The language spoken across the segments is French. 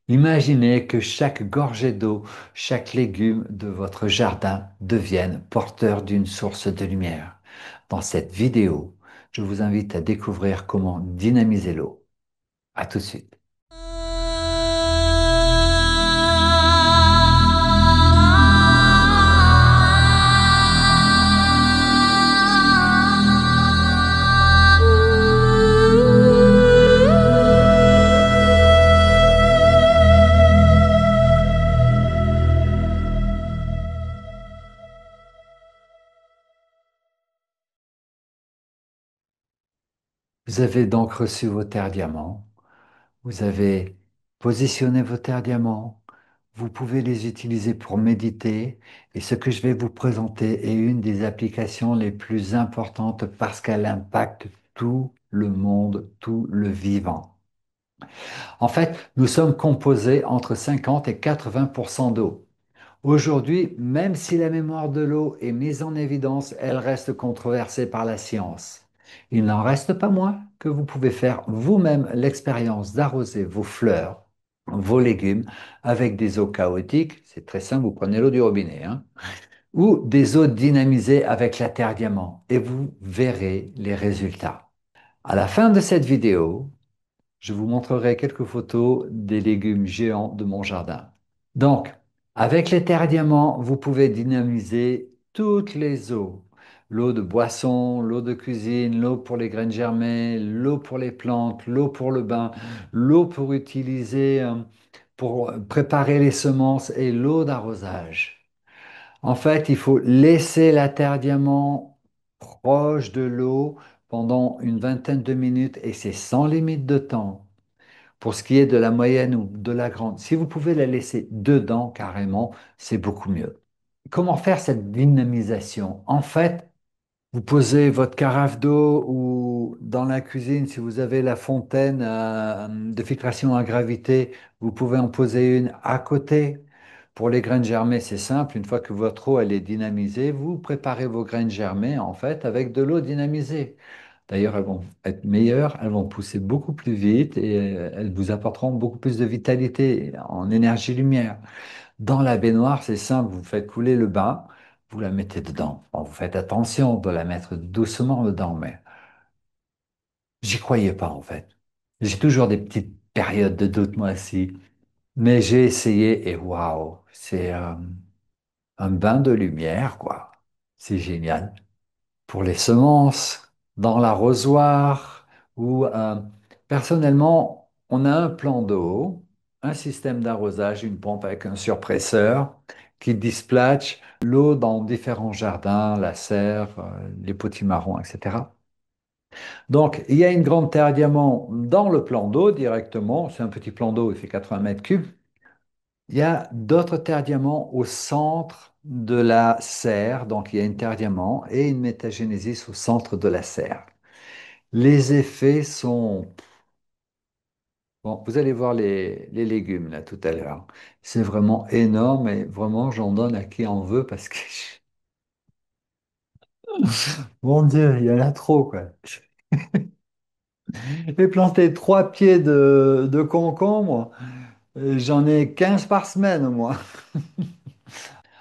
Imaginez que chaque gorgée d'eau, chaque légume de votre jardin devienne porteur d'une source de lumière. Dans cette vidéo, je vous invite à découvrir comment dynamiser l'eau. À tout de suite. Vous avez donc reçu vos terres diamants. Vous avez positionné vos terres diamants. Vous pouvez les utiliser pour méditer. Et ce que je vais vous présenter est une des applications les plus importantes parce qu'elle impacte tout le monde, tout le vivant. En fait, nous sommes composés entre 50 et 80% d'eau. Aujourd'hui, même si la mémoire de l'eau est mise en évidence, elle reste controversée par la science. Il n'en reste pas moins que vous pouvez faire vous-même l'expérience d'arroser vos fleurs, vos légumes avec des eaux chaotiques. C'est très simple, vous prenez l'eau du robinet, hein, ou des eaux dynamisées avec la terre diamant et vous verrez les résultats. À la fin de cette vidéo, je vous montrerai quelques photos des légumes géants de mon jardin. Donc, avec les terres diamants, vous pouvez dynamiser toutes les eaux. L'eau de boisson, l'eau de cuisine, l'eau pour les graines germées, l'eau pour les plantes, l'eau pour le bain, l'eau pour utiliser, pour préparer les semences et l'eau d'arrosage. En fait, il faut laisser la terre diamant proche de l'eau pendant une vingtaine de minutes et c'est sans limite de temps. Pour ce qui est de la moyenne ou de la grande, si vous pouvez la laisser dedans carrément, c'est beaucoup mieux. Comment faire cette dynamisation? En fait, vous posez votre carafe d'eau ou dans la cuisine, si vous avez la fontaine de filtration à gravité, vous pouvez en poser une à côté. Pour les graines germées, c'est simple. Une fois que votre eau elle est dynamisée, vous préparez vos graines germées en fait avec de l'eau dynamisée. D'ailleurs, elles vont être meilleures, elles vont pousser beaucoup plus vite et elles vous apporteront beaucoup plus de vitalité en énergie-lumière. Dans la baignoire, c'est simple, vous faites couler le bain, vous la mettez dedans. Bon, vous faites attention de la mettre doucement dedans, mais j'y croyais pas en fait. J'ai toujours des petites périodes de doute moi aussi, mais j'ai essayé et waouh, c'est un bain de lumière, quoi. C'est génial. Pour les semences, dans l'arrosoir, ou personnellement, on a un plan d'eau, un système d'arrosage, une pompe avec un surpresseur qui dispatche l'eau dans différents jardins, la serre, les potimarrons, etc. Donc, il y a une grande terre à diamant dans le plan d'eau directement. C'est un petit plan d'eau, il fait 80 mètres cubes. Il y a d'autres terres diamants au centre de la serre. Donc, il y a une terre diamant et une métagénésis au centre de la serre. Les effets sont... Bon, vous allez voir les légumes là tout à l'heure. C'est vraiment énorme et vraiment j'en donne à qui en veut parce que... Mon Dieu, il y en a trop quoi. J'ai planté 3 pieds de concombre. J'en ai 15 par semaine, moi.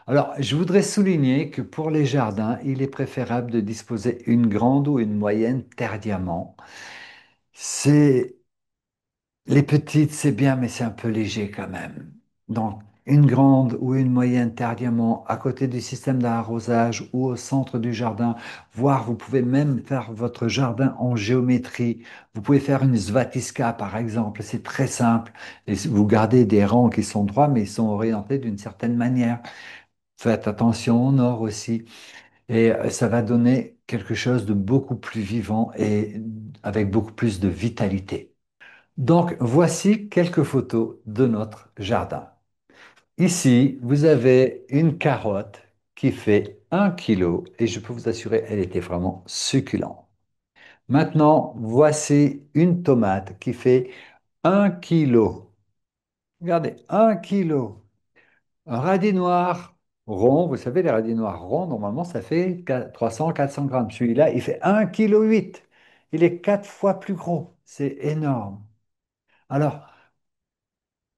Alors, je voudrais souligner que pour les jardins, il est préférable de disposer une grande ou une moyenne terre diamant. C'est les petites, c'est bien, mais c'est un peu léger quand même. Donc, une grande ou une moyenne terre diamant à côté du système d'arrosage ou au centre du jardin, voire vous pouvez même faire votre jardin en géométrie. Vous pouvez faire une svastika par exemple, c'est très simple. Et vous gardez des rangs qui sont droits, mais ils sont orientés d'une certaine manière. Faites attention au nord aussi. Et ça va donner quelque chose de beaucoup plus vivant et avec beaucoup plus de vitalité. Donc, voici quelques photos de notre jardin. Ici, vous avez une carotte qui fait 1 kilo et je peux vous assurer, elle était vraiment succulente. Maintenant, voici une tomate qui fait 1 kilo. Regardez, 1 kilo. Un radis noir rond, vous savez, les radis noirs ronds, normalement, ça fait 300, 400 grammes. Celui-là, il fait 1,8 kg. Il est 4 fois plus gros. C'est énorme. Alors,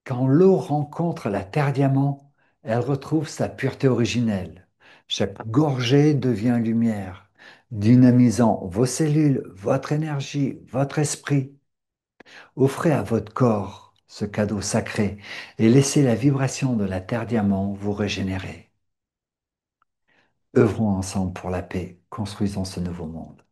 Quand l'eau rencontre la terre diamant, elle retrouve sa pureté originelle. Chaque gorgée devient lumière, dynamisant vos cellules, votre énergie, votre esprit. Offrez à votre corps ce cadeau sacré et laissez la vibration de la terre diamant vous régénérer. Œuvrons ensemble pour la paix, construisons ce nouveau monde.